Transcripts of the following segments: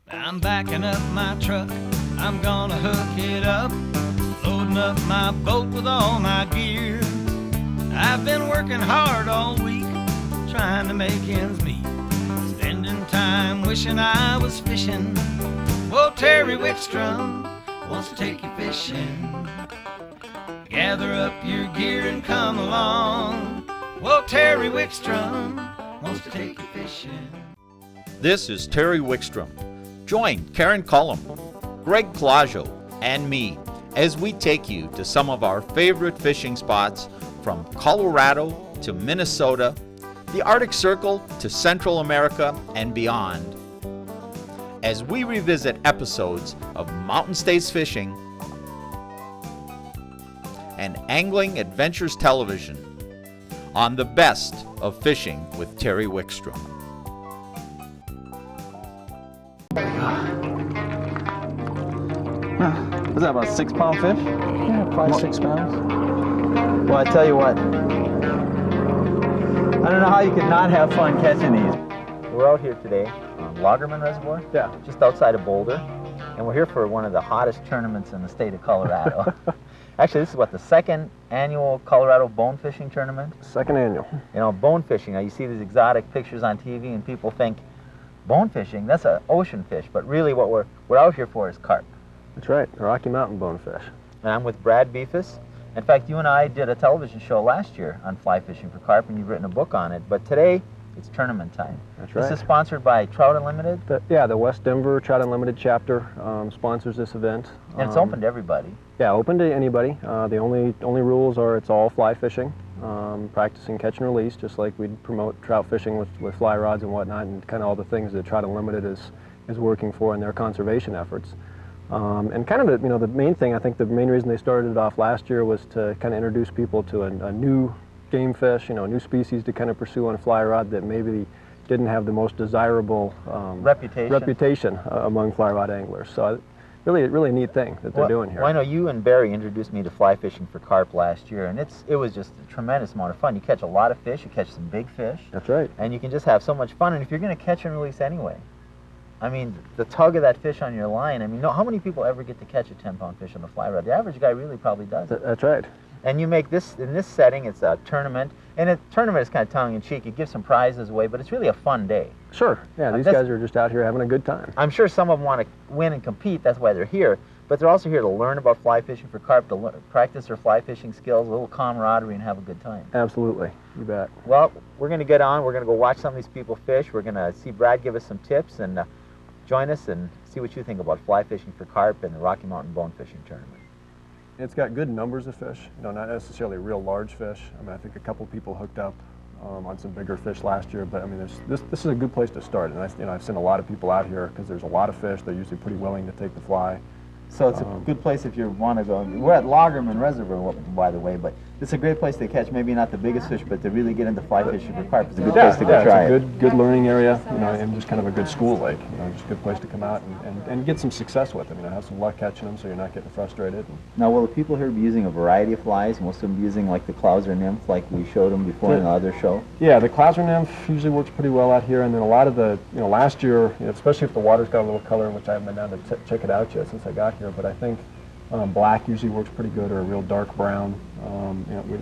I'm backing up my truck, I'm gonna hook it up, loading up my boat with all my gear. I've been working hard all week, trying to make ends meet, spending time wishing I was fishing. Well, Terry Wickstrom wants to take you fishing. Gather up your gear and come along. Well, Terry Wickstrom wants to take you fishing. This is Terry Wickstrom. Join Karen Cullum, Greg Claggio, and me as we take you to some of our favorite fishing spots from Colorado to Minnesota, the Arctic Circle to Central America and beyond. As we revisit episodes of Mountain States Fishing and Angling Adventures Television on the best of fishing with Terry Wickstrom. Was that about 6 pound fish? Yeah, 5, 6 pounds. Well, I tell you what, I don't know how you could not have fun catching these. We're out here today on Lagerman Reservoir, just outside of Boulder, and we're here for one of the hottest tournaments in the state of Colorado. Actually, this is what, the second annual Colorado bonefishing tournament? Second annual. You know, bonefishing, now you see these exotic pictures on TV and people think bonefishing, that's an ocean fish, but really what we're out here for is carp. That's right, Rocky Mountain Bonefish. And I'm with Brad Befus. In fact, you and I did a television show last year on fly fishing for carp, and you've written a book on it. But today, it's tournament time. That's right. This is sponsored by Trout Unlimited. The West Denver Trout Unlimited chapter sponsors this event. And it's open to everybody. Yeah, open to anybody. The only rules are it's all fly fishing, practicing catch and release, just like we'd promote trout fishing with fly rods and whatnot, and kind of all the things that Trout Unlimited is working for in their conservation efforts. And kind of the main thing, I think the main reason they started it off last year was to kind of introduce people to a new game fish, a new species to kind of pursue on fly rod that maybe didn't have the most desirable reputation among fly rod anglers. So really neat thing that they're doing here. Well, I know you and Barry introduced me to fly fishing for carp last year, and it was just a tremendous amount of fun. You catch a lot of fish, you catch some big fish. That's right. And you can just have so much fun, and if you're going to catch and release anyway, I mean, the tug of that fish on your line, I mean, how many people ever get to catch a 10-pound fish on a fly rod? The average guy really probably does. That's right. And you make this, in this setting, it's a tournament, and a tournament is kind of tongue-in-cheek. It gives some prizes away, but it's really a fun day. Sure, yeah, these guys are just out here having a good time. I'm sure some of them want to win and compete, that's why they're here, but they're also here to learn about fly fishing for carp, to practice their fly fishing skills, a little camaraderie, and have a good time. Absolutely, you bet. Well, we're going to get on, we're going to go watch some of these people fish, we're going to see Brad give us some tips, and join us and see what you think about fly fishing for carp and the Rocky Mountain Bonefishing Tournament. It's got good numbers of fish, not necessarily real large fish. I mean, I think a couple people hooked up on some bigger fish last year, but I mean, this is a good place to start. And I've seen a lot of people out here because there's a lot of fish. They're usually pretty willing to take the fly. So it's a good place if you want to go. We're at Lagerman Reservoir, by the way, but it's a great place to catch maybe not the biggest fish, but to really get into fly fishing for carp. It's a good place to go try it. It's a good learning area, and just kind of a good school lake. Just a good place to come out and get some success with them. Have some luck catching them, so you're not getting frustrated. Now, will the people here be using a variety of flies? Most of them using like the Clouser nymph, like we showed them before in the other show. Yeah, the Clouser nymph usually works pretty well out here, and then a lot of the last year, especially if the water's got a little color, which I haven't been down to check it out yet since I got here, but I think black usually works pretty good, or a real dark brown.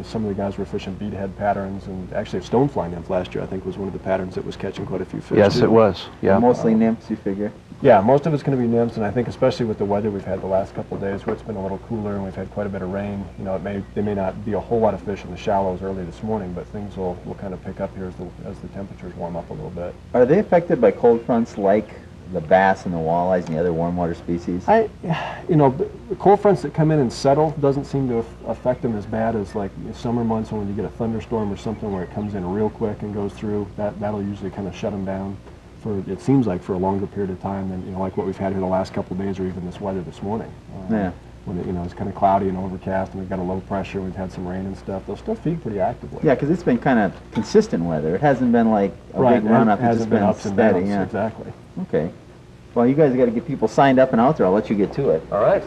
Some of the guys were fishing beadhead patterns, and actually a stonefly nymph last year I think was one of the patterns that was catching quite a few fish. Yes, it was. Yeah. Mostly nymphs, you figure? Yeah, most of it's going to be nymphs, and I think especially with the weather we've had the last couple of days, where it's been a little cooler and we've had quite a bit of rain. They may not be a whole lot of fish in the shallows early this morning, but things will kind of pick up here as the temperatures warm up a little bit. Are they affected by cold fronts like the bass and the walleyes and the other warm water species? The cold fronts that come in and settle doesn't seem to affect them as bad as like summer months, when you get a thunderstorm or something where it comes in real quick and goes through. That'll usually kind of shut them down for, it seems like, for a longer period of time than like what we've had here the last couple of days, or even this weather this morning. When it's kind of cloudy and overcast, and we've got a low pressure, we've had some rain and stuff, they'll still feed pretty actively. Yeah, because it's been kind of consistent weather. It hasn't been like a big run-up. It's just been ups and steady. downs. Yeah. Exactly. Okay. Well, you guys got to get people signed up and out there. I'll let you get to it. All right.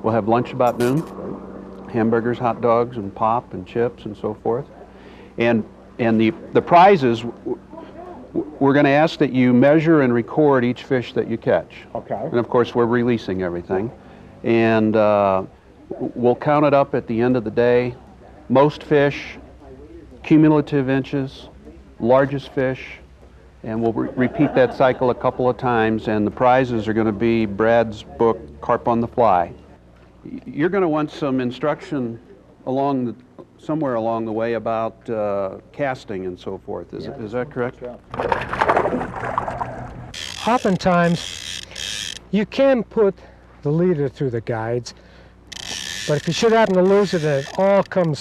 We'll have lunch about noon. Hamburgers, hot dogs, and pop and chips and so forth. And the prizes, We're going to ask that you measure and record each fish that you catch. Okay. And of course, we're releasing everything. And we'll count it up at the end of the day. Most fish, cumulative inches, largest fish, and we'll repeat that cycle a couple of times, and the prizes are going to be Brad's book, Carp on the Fly. You're going to want some instruction somewhere along the way about casting and so forth. Is that correct? Oftentimes, you can put the leader through the guides, but if you should happen to lose it, it all comes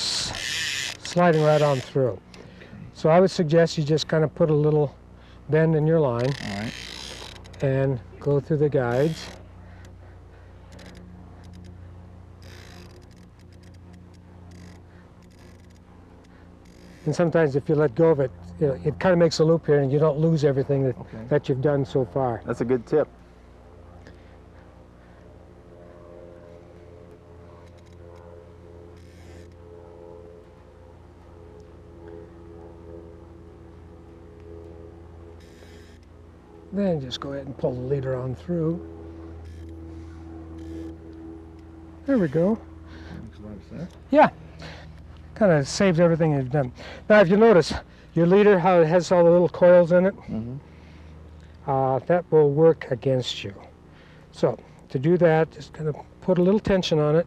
sliding right on through. So I would suggest you just kind of put a little bend in your line. All right. And go through the guides. And sometimes if you let go of it, it kind of makes a loop here and you don't lose everything that you've done so far. That's a good tip. Then just go ahead and pull the leader on through. There we go. Yeah, kind of saves everything you've done. Now if you notice, your leader, how it has all the little coils in it, that will work against you. So to do that, just kind of put a little tension on it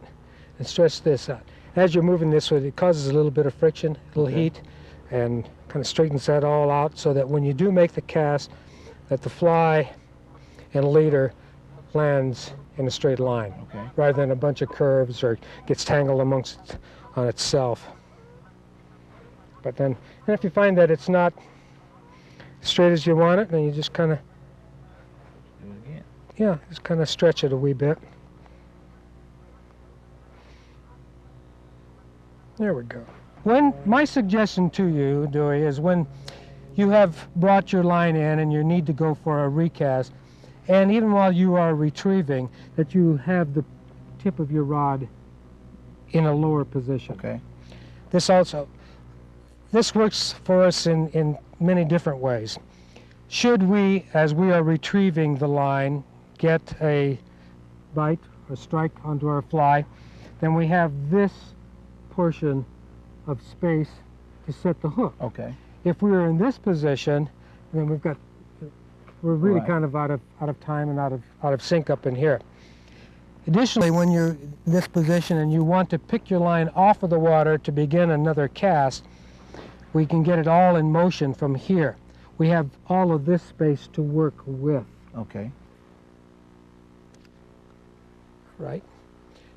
and stretch this out. As you're moving this way, it causes a little bit of friction, a little heat, and kind of straightens that all out so that when you do make the cast, that the fly and leader lands in a straight line, rather than a bunch of curves or gets tangled on itself. But then, and if you find that it's not straight as you want it, then you just kind of, just kind of stretch it a wee bit. There we go. My suggestion to you, Dewey, is when you have brought your line in and you need to go for a recast, and even while you are retrieving, that you have the tip of your rod in a lower position. Okay. This works for us in many different ways. Should we, as we are retrieving the line, get a bite or strike onto our fly, then we have this portion of space to set the hook. Okay. If we are in this position, then we're really kind of out of time and out of sync up in here. Additionally, when you're in this position and you want to pick your line off of the water to begin another cast, we can get it all in motion from here. We have all of this space to work with. Okay. Right.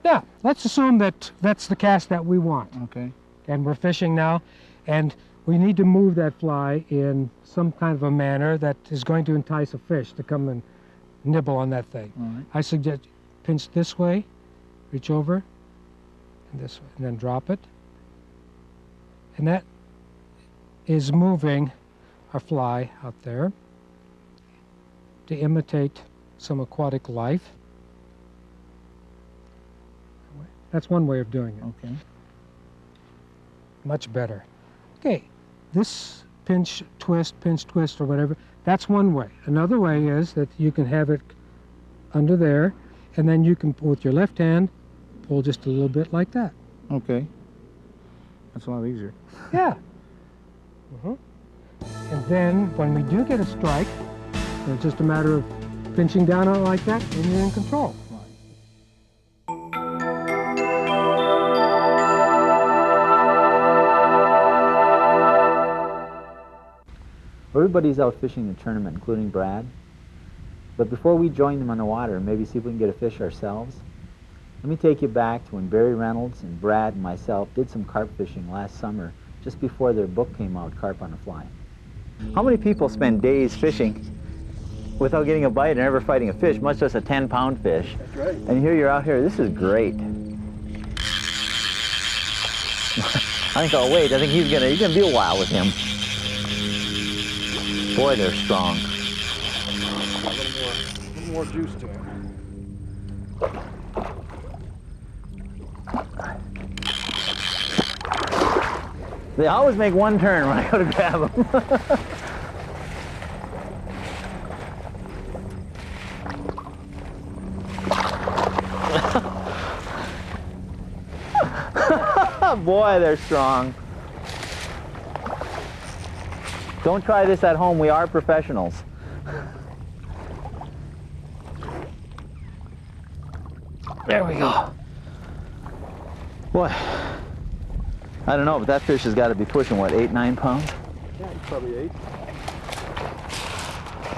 Now, let's assume that that's the cast that we want. Okay. And we're fishing now, and we need to move that fly in some kind of a manner that is going to entice a fish to come and nibble on that thing. All right. I suggest pinch this way, reach over, and this way, and then drop it. And that is moving our fly out there to imitate some aquatic life. That's one way of doing it. Okay. Much better. Okay, this pinch, twist, or whatever, that's one way. Another way is that you can have it under there, and then you can, with your left hand, pull just a little bit like that. Okay. That's a lot easier. Yeah. And then when we do get a strike, it's just a matter of pinching down on it like that, and you're in control. Everybody's out fishing the tournament, including Brad. But before we join them on the water and maybe see if we can get a fish ourselves, let me take you back to when Barry Reynolds and Brad and myself did some carp fishing last summer, just before their book came out, Carp on the Fly. How many people spend days fishing without getting a bite and never fighting a fish, much less a 10-pound fish? That's right. And here you're out here. This is great. I think I'll wait. I think he's gonna be a while with him. Boy, they're strong. A little more juice to it. They always make one turn when I go to grab them. Boy, they're strong. Don't try this at home. We are professionals. There we go. Boy, I don't know, but that fish has got to be pushing, what, 8, 9 pounds? Yeah, it's probably 8.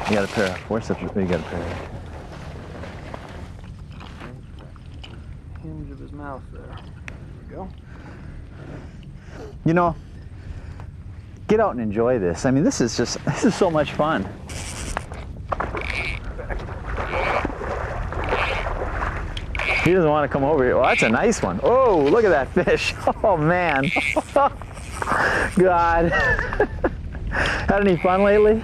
You got a pair of, where's the, you got a pair of. Hinge of his mouth there. There we go. You know, get out and enjoy this. I mean, this is so much fun. He doesn't want to come over here. Well, that's a nice one. Oh, look at that fish. Oh, man. God. Had any fun lately?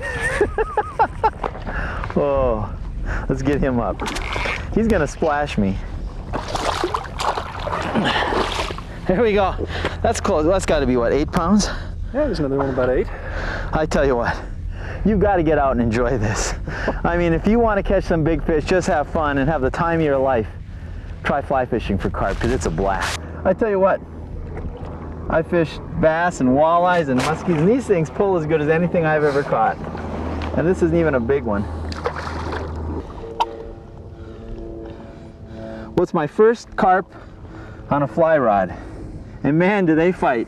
Oh, let's get him up. He's going to splash me. There we go. That's close. That's got to be, what, 8 pounds? Yeah, there's another one about 8. I tell you what, you've got to get out and enjoy this. I mean, if you want to catch some big fish, just have fun and have the time of your life, try fly fishing for carp, because it's a blast. I tell you what, I fished bass and walleyes and muskies, and these things pull as good as anything I've ever caught. And this isn't even a big one. Well, it's my first carp on a fly rod, and man, do they fight.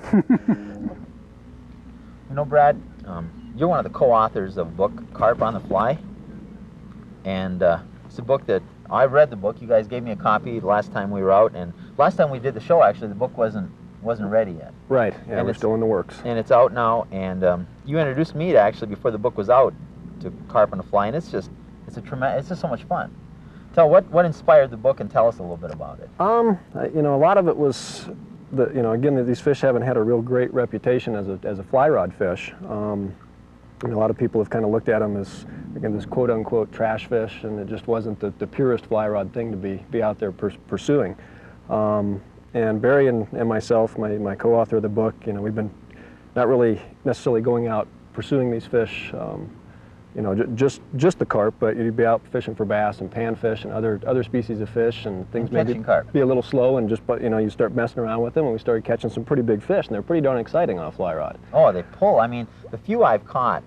You know, Brad, you're one of the co-authors of the book Carp on the Fly, and it's a book that I read. The book, you guys gave me a copy the last time we were out, and last time we did the show, actually, the book wasn't ready yet. Right, yeah, And we're still in the works. And it's out now, and you introduced me to, actually, before the book was out, to Carp on the Fly, and it's just so much fun. Tell what inspired the book, and tell us a little bit about it. You know, a lot of it was again, these fish haven't had a real great reputation as a fly rod fish. A lot of people have kind of looked at them as, again, this quote-unquote trash fish, and it just wasn't the purest fly rod thing to be out there pursuing. And Barry and myself, my co-author of the book, you know, we've been not really necessarily going out pursuing these fish, you know, just the carp, but you'd be out fishing for bass and panfish and other species of fish, and things maybe be a little slow, and you know, you start messing around with them, and we started catching some pretty big fish, and they're pretty darn exciting on a fly rod. Oh, they pull. I mean, the few I've caught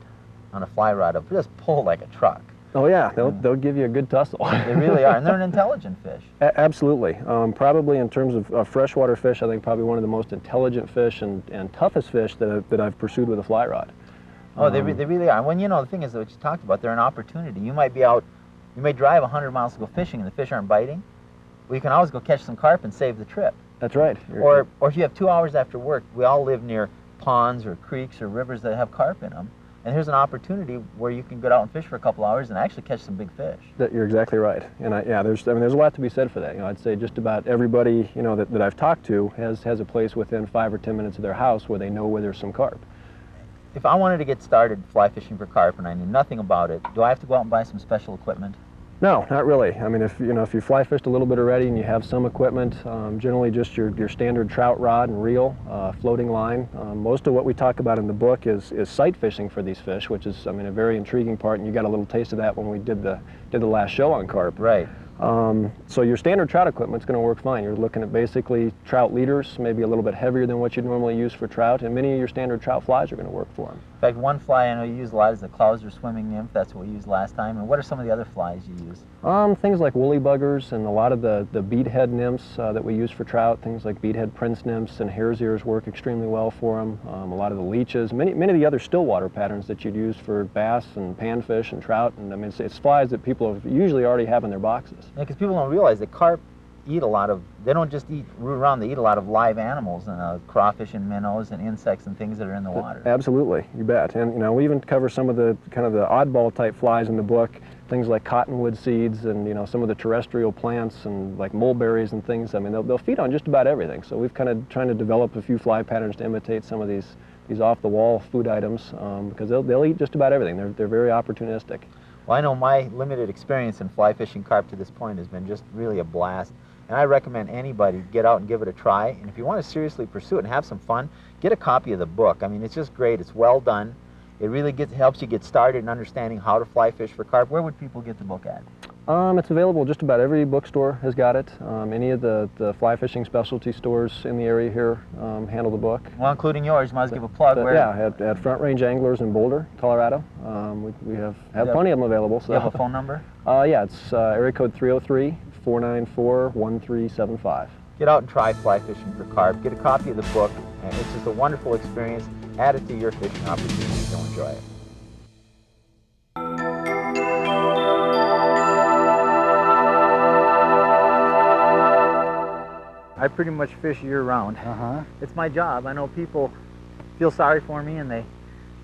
on a fly rod have just pulled like a truck. Oh yeah, they'll give you a good tussle. They really are, and they're an intelligent fish. Absolutely. Probably in terms of freshwater fish, I think probably one of the most intelligent fish and toughest fish that I've pursued with a fly rod. Oh, they really are. When, you know, the thing is, what you talked about, they're an opportunity. You might be out, you may drive 100 miles to go fishing, and the fish aren't biting. Well, you can always go catch some carp and save the trip. That's right. Or if you have 2 hours after work, we all live near ponds or creeks or rivers that have carp in them. And here's an opportunity where you can go out and fish for a couple hours and actually catch some big fish. You're exactly right. And there's a lot to be said for that. You know, I'd say just about everybody, you know, that I've talked to has a place within 5 or 10 minutes of their house where they know where there's some carp. If I wanted to get started fly fishing for carp and I knew nothing about it, do I have to go out and buy some special equipment? No, not really. I mean, if you fly fished a little bit already and you have some equipment, generally just your standard trout rod and reel, floating line. Most of what we talk about in the book is sight fishing for these fish, which is, I mean, a very intriguing part, and you got a little taste of that when we did the last show on carp. Right. So your standard trout equipment's going to work fine. You're looking at basically trout leaders, maybe a little bit heavier than what you'd normally use for trout, and many of your standard trout flies are going to work for them. In fact, one fly I know you use a lot is the Clouser swimming nymph. That's what we used last time. And what are some of the other flies you use? Things like woolly buggers and a lot of the beadhead nymphs that we use for trout. Things like beadhead prince nymphs and hare's ears work extremely well for them. A lot of the leeches, many of the other still water patterns that you'd use for bass and panfish and trout. And I mean, it's flies that people usually already have in their boxes. Yeah, because people don't realize that carp eat a lot of, they don't just root around, they eat a lot of live animals, and crawfish and minnows and insects and things that are in the water. Absolutely, you bet. And you know, we even cover some of the kind of the oddball type flies in the book, things like cottonwood seeds and, you know, some of the terrestrial plants and like mulberries and things. I mean, they'll feed on just about everything. So we've kind of trying to develop a few fly patterns to imitate some of these off the wall food items, because they'll eat just about everything. They're very opportunistic. Well, I know my limited experience in fly fishing carp to this point has been just really a blast. And I recommend anybody get out and give it a try. And if you want to seriously pursue it and have some fun, get a copy of the book. I mean, it's just great. It's well done. It really helps you get started in understanding how to fly fish for carp. Where would people get the book at? It's available. Just about every bookstore has got it. Any of the fly fishing specialty stores in the area here handle the book. Well, including yours. You might as well give a plug. Yeah, at Front Range Anglers in Boulder, Colorado. We have plenty of them available. So. You have a phone number? Yeah, it's area code 303-494-1375. Get out and try fly fishing for carp. Get a copy of the book, and it's just a wonderful experience. Add it to your fishing opportunities. You'll enjoy it. I pretty much fish year-round. It's my job. I know people feel sorry for me, and they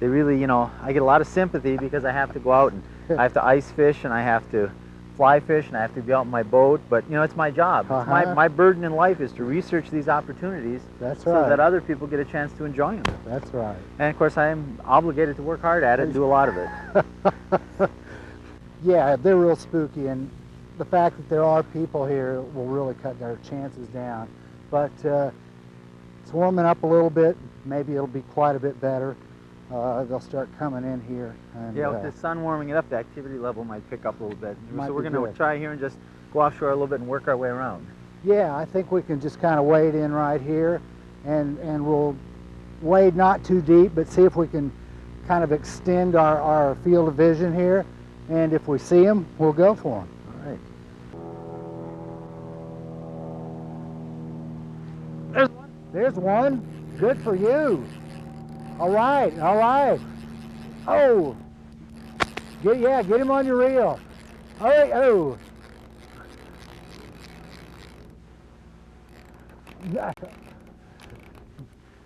really, you know, I get a lot of sympathy because I have to go out and I have to ice fish, and I have to fly fish, and I have to be out in my boat. But you know, it's my job. My burden in life is to research these opportunities. That's right. So that other people get a chance to enjoy them. That's right. And of course, I am obligated to work hard at it and do a lot of it. Yeah, they're real spooky, and the fact that there are people here will really cut their chances down. But it's warming up a little bit. Maybe it'll be quite a bit better. They'll start coming in here. And, yeah, with the sun warming it up, the activity level might pick up a little bit. So we're going to good. try here and just go offshore a little bit and work our way around. Yeah, I think we can just kind of wade in right here, and we'll wade not too deep, but see if we can kind of extend our field of vision here. And if we see them, we'll go for them. All right. There's one. Good for you. All right, all right. Oh, get him on your reel. All right, oh.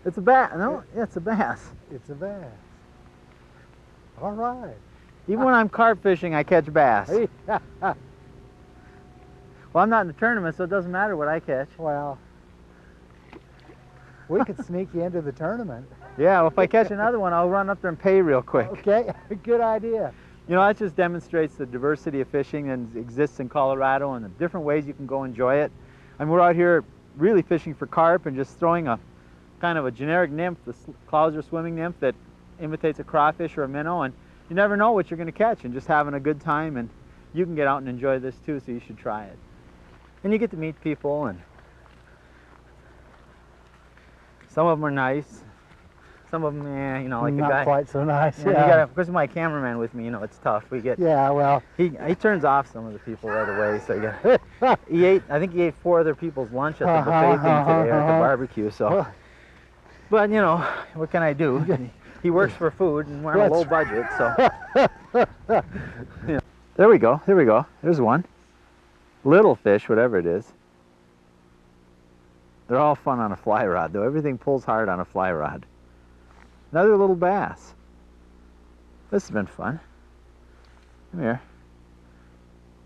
It's a bass. No, it's a bass. It's a bass. All right. Even when I'm carp fishing, I catch bass. Well, I'm not in the tournament, so it doesn't matter what I catch. Well, we could sneak you into the tournament. Yeah, well, if I catch another one, I'll run up there and pay real quick. Okay, good idea. You know, that just demonstrates the diversity of fishing that exists in Colorado and the different ways you can go enjoy it. I mean, we're out here really fishing for carp and just throwing a kind of a generic nymph, the clouser swimming nymph that imitates a crawfish or a minnow, and you never know what you're going to catch, and just having a good time. And you can get out and enjoy this too, so you should try it. And you get to meet people, and some of them are nice. Some of them, yeah, you know, like Not the guy. quite so nice. Yeah, you gotta, of course, my cameraman with me, you know, it's tough. We get. Yeah, well. He turns off some of the people right away, so you got. I think he ate 4 other people's lunch at the buffet thing today, or at the barbecue. So, but you know, what can I do? He works for food, and we're on a low budget, so. Yeah. There we go. There we go. There's one. Little fish, whatever it is. They're all fun on a fly rod, though. Everything pulls hard on a fly rod. Another little bass. This has been fun. Come here.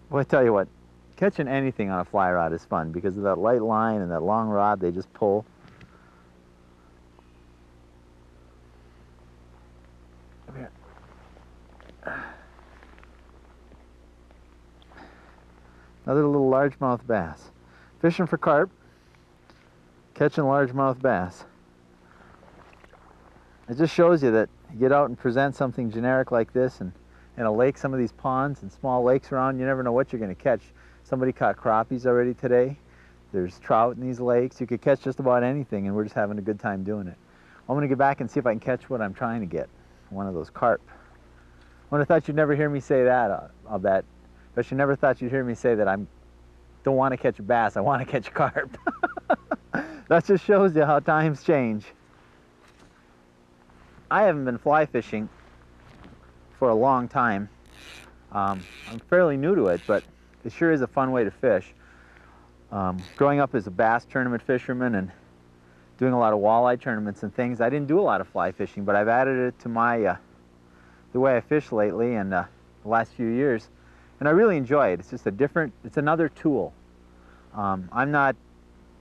Well, I tell you what, catching anything on a fly rod is fun because of that light line and that long rod they just pull. Come here. Another little largemouth bass. Fishing for carp, catching largemouth bass. It just shows you that you get out and present something generic like this, and in a lake, some of these ponds and small lakes around, you never know what you're going to catch. Somebody caught crappies already today. There's trout in these lakes. You could catch just about anything, and we're just having a good time doing it. I'm going to get back and see if I can catch what I'm trying to get, one of those carp. I would have thought you'd never hear me say that, I'll bet. But you never thought you'd hear me say that I don't want to catch a bass, I want to catch carp. That just shows you how times change. I haven't been fly fishing for a long time. I'm fairly new to it, but it sure is a fun way to fish. Growing up as a bass tournament fisherman and doing a lot of walleye tournaments and things, I didn't do a lot of fly fishing, but I've added it to my the way I fish lately and the last few years, and I really enjoy it. It's just it's another tool. I'm not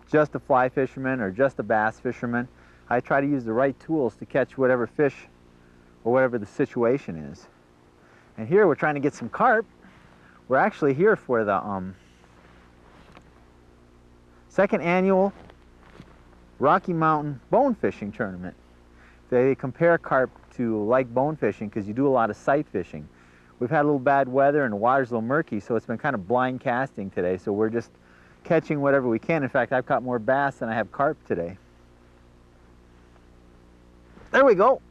just a fly fisherman or just a bass fisherman. I try to use the right tools to catch whatever fish or whatever the situation is. And here we're trying to get some carp. We're actually here for the second annual Rocky Mountain Bonefishing tournament. They compare carp to like bone fishing because you do a lot of sight fishing, we've had a little bad weather and the water's a little murky, so it's been kind of blind casting today. So we're just catching whatever we can. In fact, I've caught more bass than I have carp today. There we go.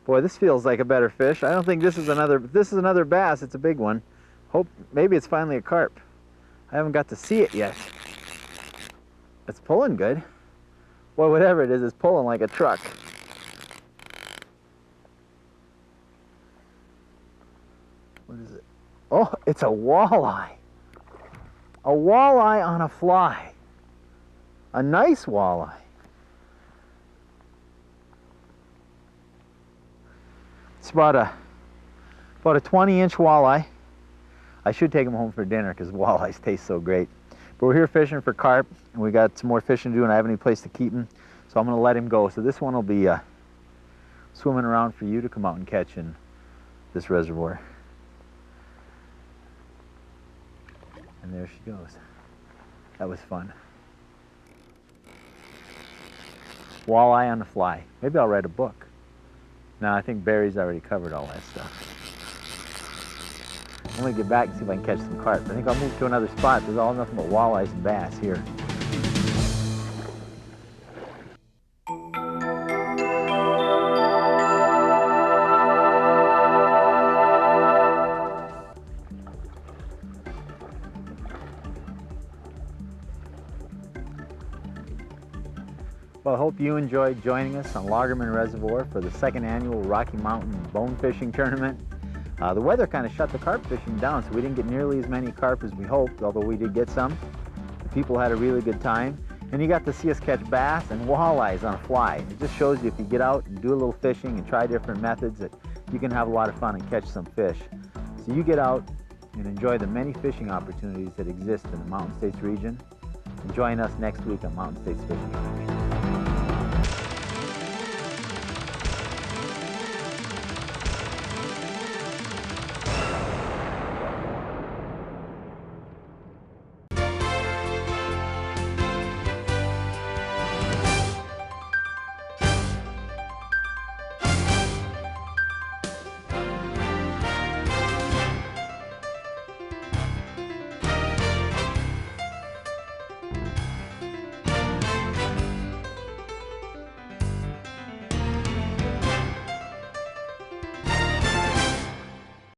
Boy, this feels like a better fish. I don't think this is another bass. It's a big one. Hope maybe it's finally a carp. I haven't got to see it yet. It's pulling good. Well, whatever it is, it's pulling like a truck. What is it? Oh, it's a walleye. A walleye on a fly. A nice walleye. It's about a 20-inch walleye. I should take them home for dinner because walleyes taste so great. But we're here fishing for carp, and we got some more fishing to do, and I have any place to keep him, so I'm going to let him go. So this one will be swimming around for you to come out and catch in this reservoir. And there she goes. That was fun. Walleye on the fly. Maybe I'll write a book. No, I think Barry's already covered all that stuff. I'm going to get back and see if I can catch some carp. I think I'll move to another spot. There's all nothing but walleyes and bass here. Well, I hope you enjoyed joining us on Lagerman Reservoir for the second annual Rocky Mountain Bonefishing Tournament. The weather kind of shut the carp fishing down, so we didn't get nearly as many carp as we hoped, although we did get some. The people had a really good time, and you got to see us catch bass and walleyes on a fly. It just shows you if you get out and do a little fishing and try different methods that you can have a lot of fun and catch some fish. So you get out and enjoy the many fishing opportunities that exist in the Mountain States region, and join us next week on Mountain States Fishing Connection.